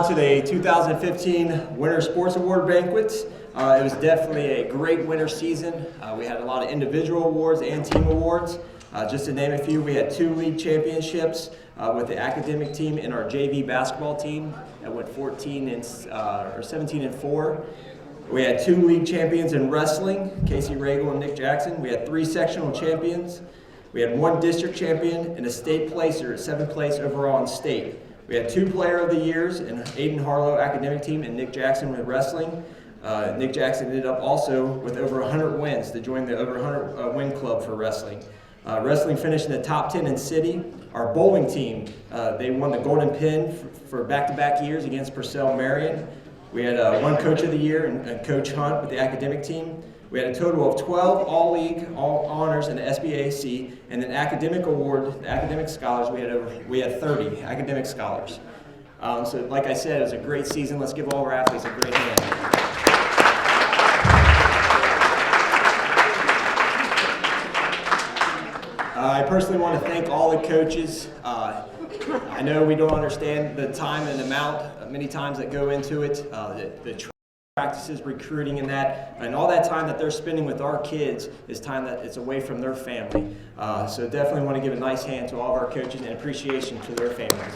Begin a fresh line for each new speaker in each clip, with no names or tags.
to the 2015 Winter Sports Award banquets. It was definitely a great winter season. We had a lot of individual awards and team awards. Just to name a few, we had 2 league championships with the academic team and our JV basketball team that went 17-4. We had 2 league champions in wrestling, Casey Regal and Nick Jackson. We had 3 sectional champions. We had 1 district champion and a state placer, 7th place overall in state. We had 2 player of the years in Aiden Harlow academic team and Nick Jackson with wrestling. Nick Jackson ended up also with over 100 wins to join the over 100 win club for wrestling. Wrestling finished in the top 10 in city. Our bowling team, they won the Golden Pin for back-to-back years against Purcell Marion. We had 1 coach of the year and Coach Hunt with the academic team. We had a total of 12 all-league, all honors in the SBAC, and an academic award, the academic scholars, we had 30 academic scholars. So like I said, it was a great season. Let's give all our athletes a great hand. I personally want to thank all the coaches. I know we don't understand the time and amount many times that go into it. The practices, recruiting, and all that time that they're spending with our kids is time that it's away from their family. So definitely want to give a nice hand to all of our coaches and appreciation to their families.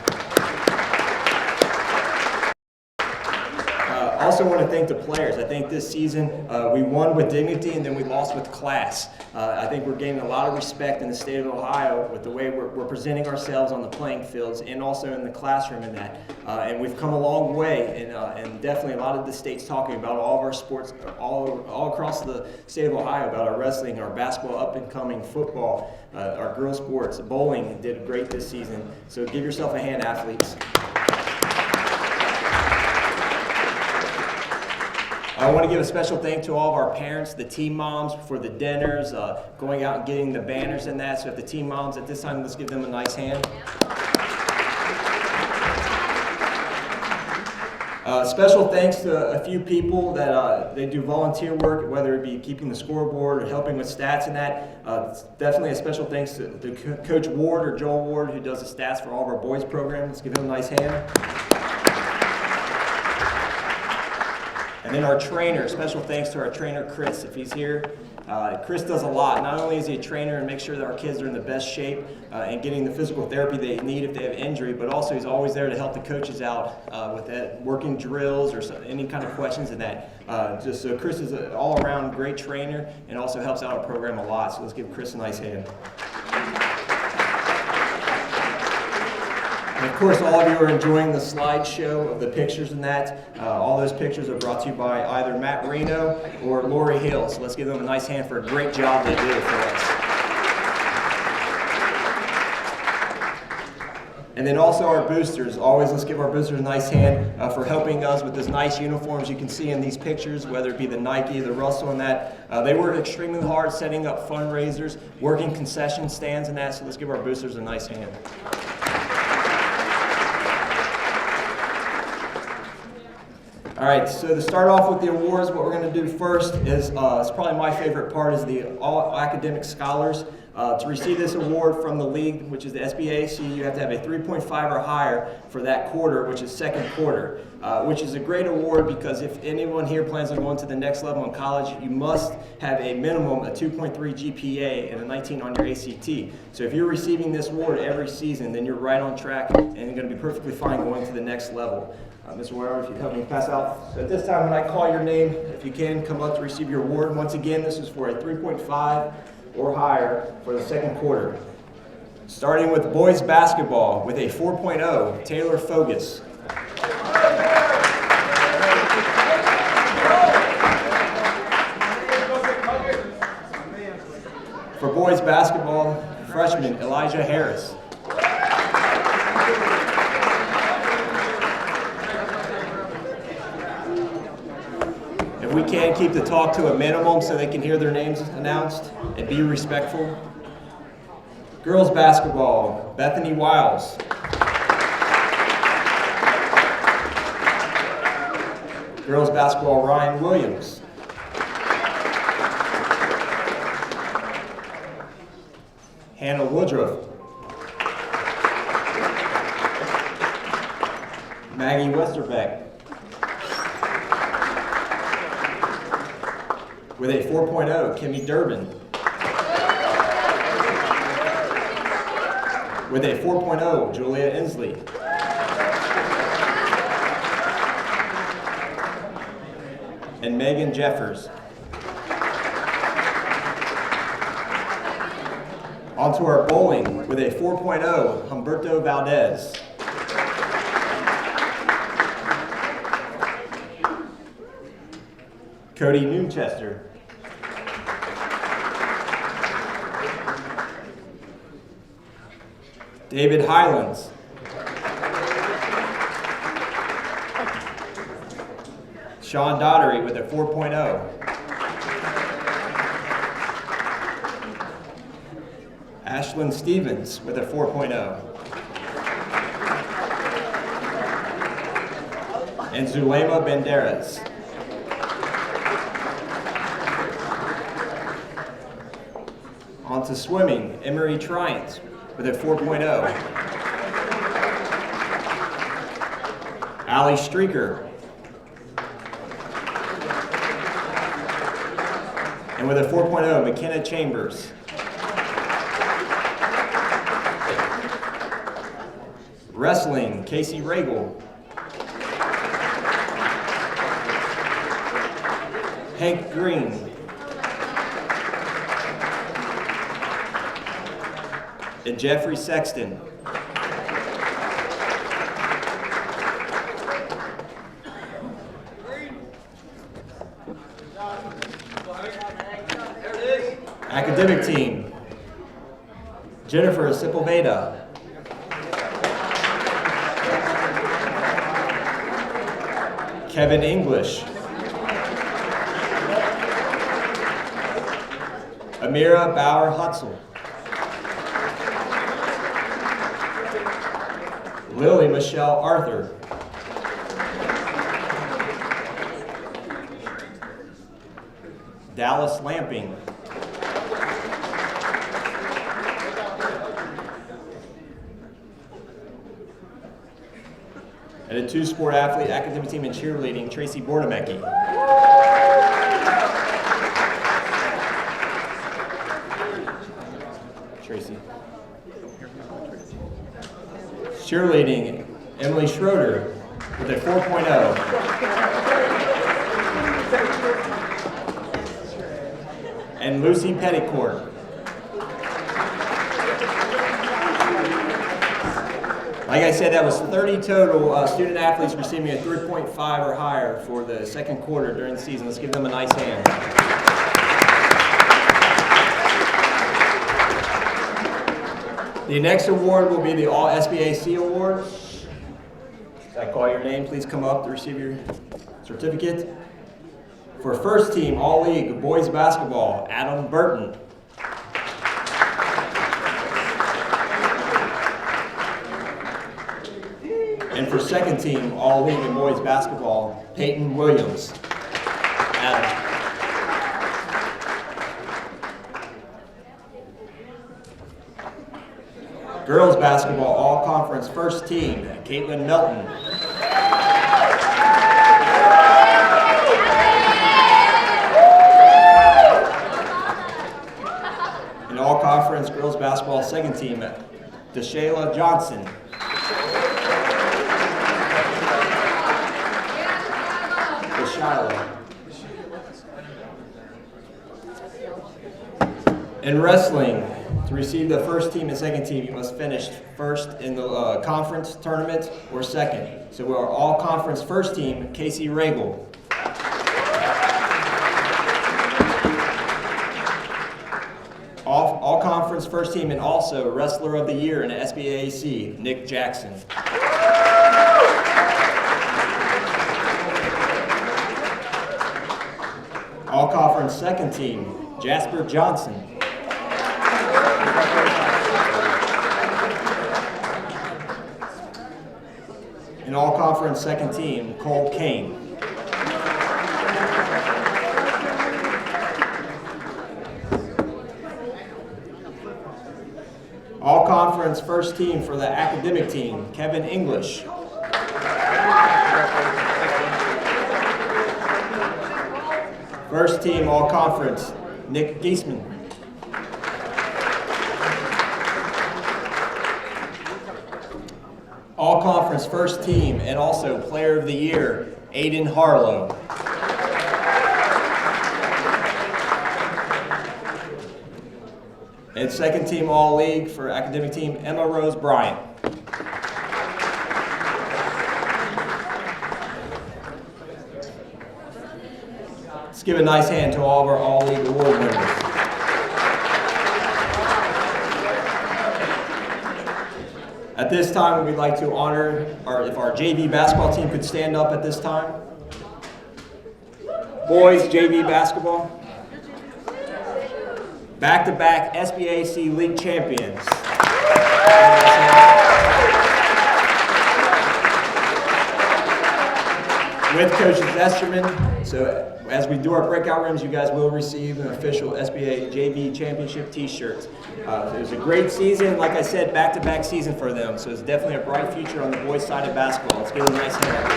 Also want to thank the players. I think this season we won with dignity and then we lost with class. I think we're gaining a lot of respect in the state of Ohio with the way we're presenting ourselves on the playing fields and also in the classroom in that. And we've come a long way, and definitely a lot of the state's talking about all of our sports all across the state of Ohio, about our wrestling, our basketball, up-and-coming football, our girls sports, bowling did great this season. So give yourself a hand, athletes. I want to give a special thank to all of our parents, the team moms for the dinners, going out and getting the banners and that. So if the team moms at this time, let's give them a nice hand. Special thanks to a few people that they do volunteer work, whether it be keeping the scoreboard or helping with stats and that. Definitely a special thanks to Coach Ward or Joel Ward, who does the stats for all of our boys program. Let's give him a nice hand. And then our trainer, special thanks to our trainer, Chris, if he's here. Chris does a lot. Not only is he a trainer and makes sure that our kids are in the best shape and getting the physical therapy they need if they have injury, but also he's always there to help the coaches out with that, working drills or any kind of questions in that. So Chris is an all-around great trainer and also helps out our program a lot. So let's give Chris a nice hand. And of course, all of you are enjoying the slideshow of the pictures and that. All those pictures are brought to you by either Matt Reno or Lori Hill. So let's give them a nice hand for a great job they did for us. And then also our boosters. Always let's give our boosters a nice hand for helping us with this nice uniforms you can see in these pictures, whether it be the Nike, the Russell and that. They work extremely hard setting up fundraisers, working concession stands and that. So let's give our boosters a nice hand. All right, so to start off with the awards, what we're going to do first is, it's probably my favorite part, is the all academic scholars. To receive this award from the league, which is the SBAC, you have to have a 3.5 or higher for that quarter, which is second quarter, which is a great award because if anyone here plans on going to the next level in college, you must have a minimum, a 2.3 GPA and a 19 on your ACT. So if you're receiving this award every season, then you're right on track and you're going to be perfectly fine going to the next level. Ms. Warner, if you help me pass out. So at this time, when I call your name, if you can, come up to receive your award. Once again, this is for a 3.5 or higher for the second quarter. Starting with boys basketball with a 4.0, Taylor Fogus. For boys basketball, freshman Elijah Harris. If we can, keep the talk to a minimum so they can hear their names announced and be respectful. Girls basketball, Bethany Wiles. Girls basketball, Ryan Williams. Hannah Woodruff. Maggie Westerbeck. With a 4.0, Kimmy Durbin. With a 4.0, Julia Inslee. And Megan Jeffers. On to our bowling with a 4.0, Humberto Valdez. Cody Newchester. David Highlands. Sean Dottery with a 4.0. Ashlyn Stevens with a 4.0. And Zulema Banderas. On to swimming, Emery Triant with a 4.0. Allie Streaker. And with a 4.0, McKenna Chambers. Wrestling, Casey Regal. Hank Green. And Jeffrey Sexton. Academic team, Jennifer Sepulveda. Kevin English. Amira Bauer Hutzel. Lily Michelle Arthur. Dallas Lamping. And a two-sport athlete, academic team, and cheerleading, Tracy Bordamecki. Tracy. Cheerleading, Emily Schroeder with a 4.0. And Lucy Petticourt. Like I said, that was 30 total student athletes receiving a 3.5 or higher for the second quarter during the season. Let's give them a nice hand. The next award will be the All SBAC Award. If I call your name, please come up to receive your certificate. For first team, All League Boys Basketball, Adam Burton. And for second team, All League in Boys Basketball, Peyton Williams. Adam. Girls Basketball All Conference First Team, Caitlin Melton. And All Conference Girls Basketball Second Team, Deshayla Johnson. In wrestling, to receive the first team and second team, you must finish first in the conference tournament or second. So we're all conference first team, Casey Regal. All conference first team and also wrestler of the year in the SBAC, Nick Jackson. All conference second team, Jasper Johnson. And all conference second team, Cole Kane. All conference first team for the academic team, Kevin English. First team all conference, Nick Giesman. All conference first team and also player of the year, Aiden Harlow. And second team all league for academic team, Emma Rose Bryant. Let's give a nice hand to all of our all league award winners. At this time, we'd like to honor, if our JV basketball team could stand up at this time. Boys JV basketball. Back-to-back SBAC League champions. With Coaches Esterman. So as we do our breakout rooms, you guys will receive an official SBA JV championship t-shirt. It was a great season. Like I said, back-to-back season for them. So it's definitely a bright future on the boys' side of basketball. Let's give them a nice hand.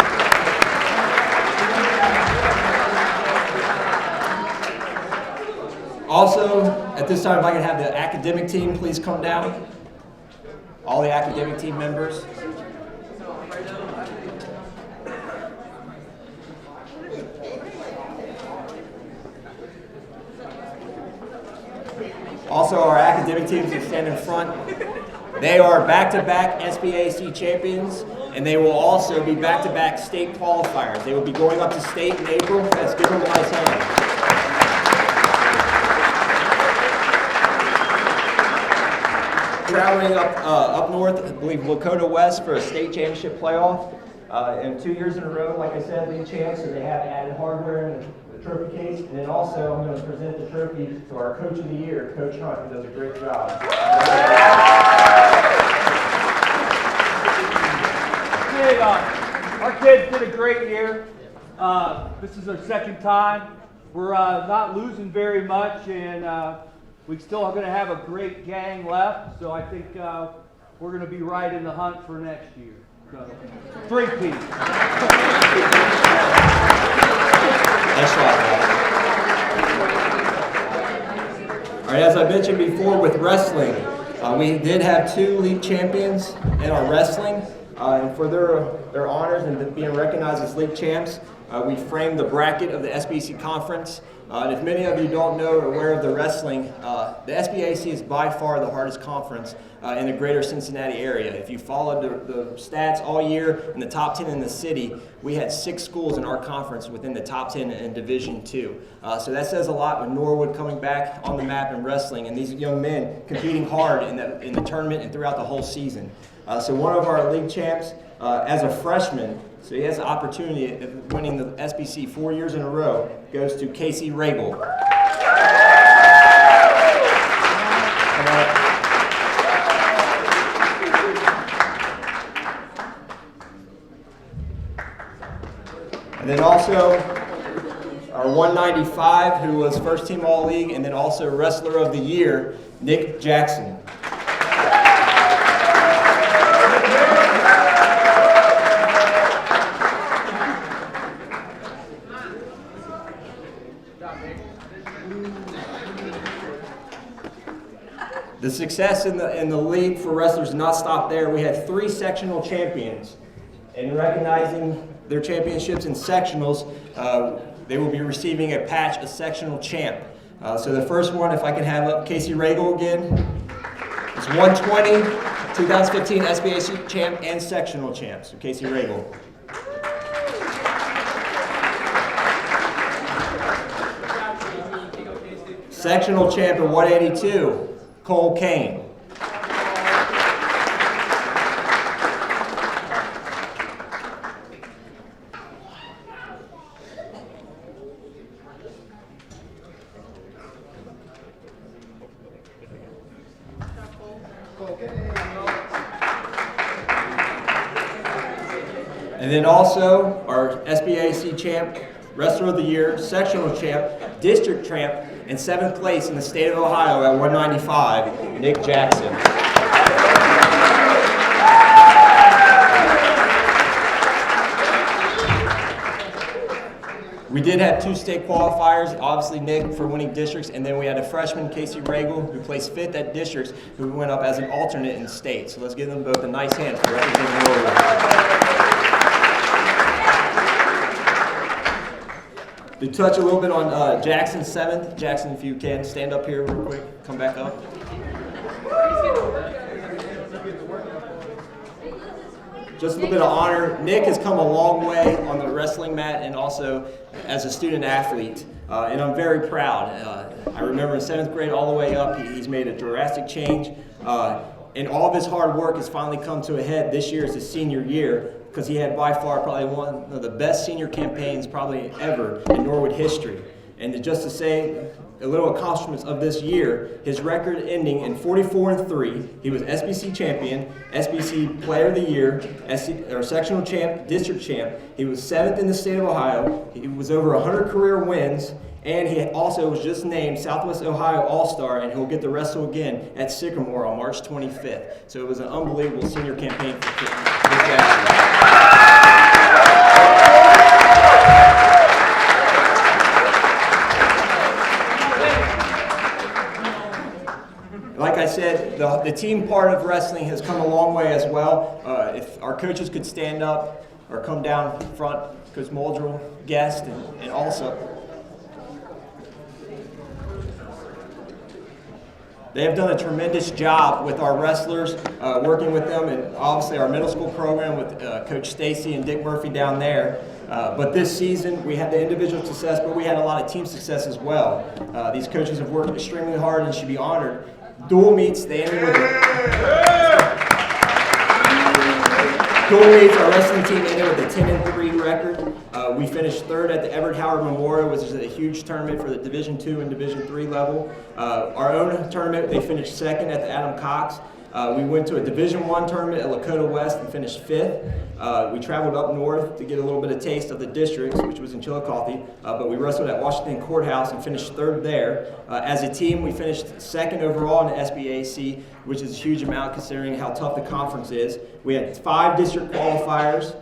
Also, at this time, if I can have the academic team please come down. All the academic team members. Also, our academic teams that stand in front, they are back-to-back SBAC champions, and they will also be back-to-back state qualifiers. They will be going up to state in April. Let's give them a nice hand. Traveling up north, I believe Lakota West for a state championship playoff. And 2 years in a row, like I said, league champs, so they have added hardware in the trophy case. And then also, I'm going to present the trophy to our Coach of the Year, Coach Hunt, who does a great job.
Our kids did a great year. This is our second time. We're not losing very much, and we still are going to have a great gang left. So I think we're going to be right in the hunt for next year. So, 3-peat.
Nice job. All right, as I mentioned before with wrestling, we did have 2 league champions in our wrestling. And for their honors and being recognized as league champs, we framed the bracket of the SBC conference. And if many of you don't know or aware of the wrestling, the SBAC is by far the hardest conference in the greater Cincinnati area. If you followed the stats all year in the top 10 in the city, we had 6 schools in our conference within the top 10 in Division II. So that says a lot with Norwood coming back on the map in wrestling and these young men competing hard in the tournament and throughout the whole season. So one of our league champs, as a freshman, so he has the opportunity of winning the SBC 4 years in a row, goes to Casey Regal. Come on. And then also our 195, who was first team All-League, and then also Wrestler of the Year, Nick Jackson. The success in the league for wrestlers did not stop there. We had 3 sectional champions. And recognizing their championships in sectionals, they will be receiving a patch, a sectional champ. So the first one, if I can have up Casey Regal again, is 120, 2015 SBAC champ and sectional champ. So Casey Regal. Sectional champ at 182. Cole Kane. And then also our SBAC champ, Wrestler of the Year, Sectional champ, District champ, and 7th place in the state of Ohio at 195, Nick Jackson. We did have 2 state qualifiers, obviously Nick for winning districts, and then we had a freshman, Casey Regal, who placed 5th at districts, who went up as an alternate in state. So let's give them both a nice hand for representing Norwood. To touch a little bit on Jackson 7th. Jackson, if you can, stand up here real quick, come back up. Just a little bit of honor. Nick has come a long way on the wrestling mat and also as a student athlete, and I'm very proud. I remember in 7th grade all the way up, he's made a drastic change, and all of his hard work has finally come to a head this year as his senior year, because he had by far probably one of the best senior campaigns probably ever in Norwood history. And just to say a little accomplishments of this year, his record ending in 44-3. He was SBC champion, SBC player of the year, sectional champ, district champ. He was 7th in the state of Ohio. He was over 100 career wins, and he also was just named Southwest Ohio All-Star, and he'll get to wrestle again at Sycamore on March 25th. So it was an unbelievable senior campaign for Jackson. Like I said, the team part of wrestling has come a long way as well. If our coaches could stand up or come down front, Coach Muldrell, guest, and also. They have done a tremendous job with our wrestlers, working with them, and obviously our middle school program with Coach Stacy and Dick Murphy down there. But this season, we had the individual success, but we had a lot of team success as well. These coaches have worked extremely hard and should be honored. Dual meets, they ended with Dual meets, our wrestling team ended with a 10-3 record. We finished 3rd at the Everett Howard Memorial, which is a huge tournament for the Division II and Division III level. Our own tournament, they finished 2nd at the Adam Cox. We went to a Division I tournament at Lakota West and finished 5th. We traveled up north to get a little bit of taste of the districts, which was in Chillicothe, but we wrestled at Washington Courthouse and finished 3rd there. As a team, we finished 2nd overall in the SBAC, which is a huge amount considering how tough the conference is. We had 5 district qualifiers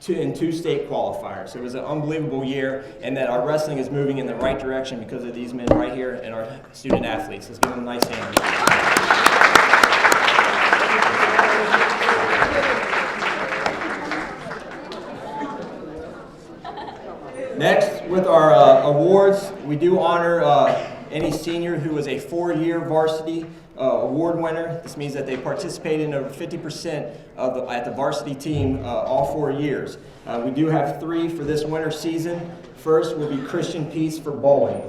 and 2 state qualifiers. It was an unbelievable year, and that our wrestling is moving in the right direction because of these men right here and our student athletes. Let's give them a nice hand. Next, with our awards, we do honor any senior who was a 4-year varsity award winner. This means that they participated in over 50% at the varsity team all 4 years. We do have 3 for this winter season. First will be Christian Peace for bowling.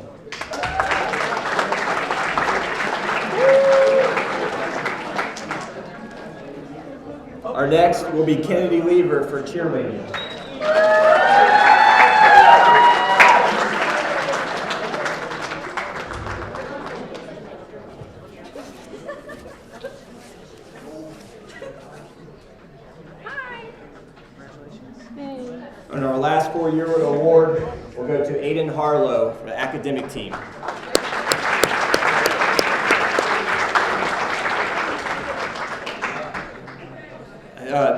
Our next will be Kennedy Lever for cheerleading. And our last 4-year award will go to Aiden Harlow for the academic team.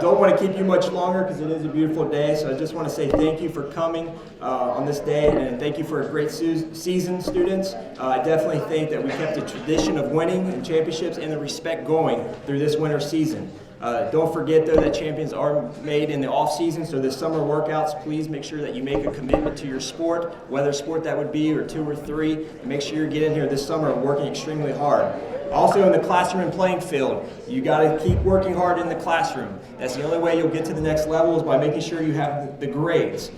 Don't want to keep you much longer because it is a beautiful day, so I just want to say thank you for coming on this day, and thank you for a great season, students. I definitely think that we kept the tradition of winning and championships and the respect going through this winter season. Don't forget, though, that champions are made in the off-season, so this summer workouts, please make sure that you make a commitment to your sport, whether sport that would be or 2 or 3, and make sure you get in here this summer working extremely hard. Also in the classroom and playing field, you got to keep working hard in the classroom. That's the only way you'll get to the next level is by making sure you have the grades.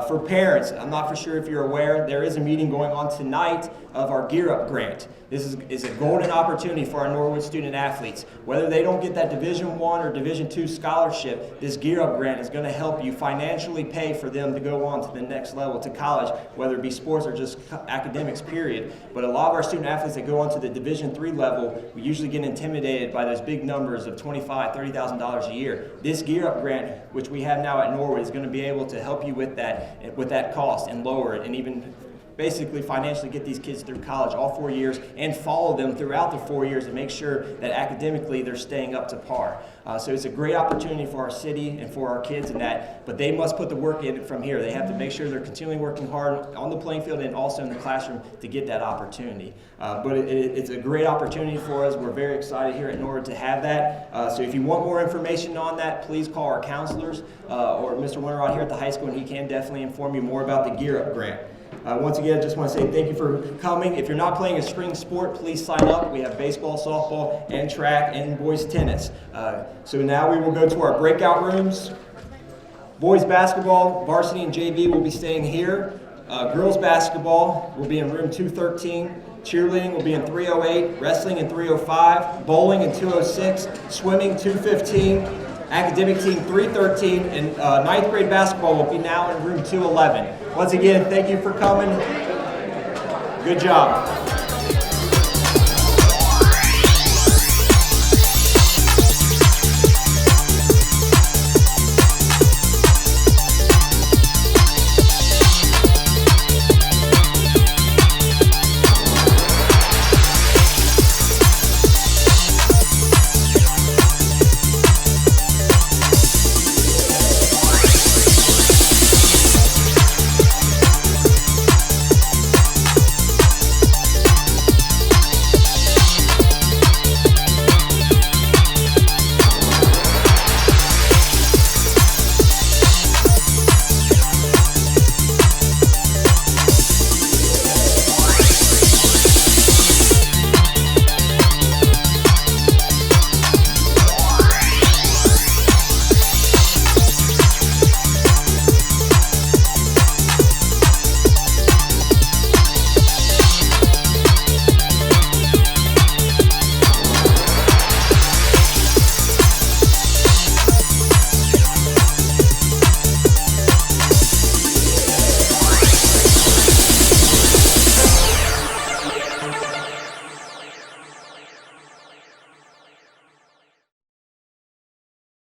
For parents, I'm not for sure if you're aware, there is a meeting going on tonight of our Gear Up grant. This is a golden opportunity for our Norwood student athletes. Whether they don't get that Division I or Division II scholarship, this Gear Up grant is going to help you financially pay for them to go on to the next level, to college, whether it be sports or just academics, period. But a lot of our student athletes that go on to the Division III level, we usually get intimidated by those big numbers of $25,000, $30,000 a year. This Gear Up grant, which we have now at Norwood, is going to be able to help you with that cost and lower it, and even basically financially get these kids through college all 4 years and follow them throughout the 4 years and make sure that academically they're staying up to par. So it's a great opportunity for our city and for our kids in that, but they must put the work in from here. They have to make sure they're continually working hard on the playing field and also in the classroom to get that opportunity. But it's a great opportunity for us. We're very excited here at Norwood to have that. So if you want more information on that, please call our counselors or Mr. Winterrod here at the high school, and he can definitely inform you more about the Gear Up grant. Once again, I just want to say thank you for coming. If you're not playing a spring sport, please sign up. We have baseball, softball, and track, and boys tennis. So now we will go to our breakout rooms. Boys basketball, varsity and JV will be staying here. Girls basketball will be in room 213. Cheerleading will be in 308. Wrestling in 305. Bowling in 206. Swimming 215. Academic team 313. And 9th grade basketball will be now in room 211. Once again, thank you for coming. Good job.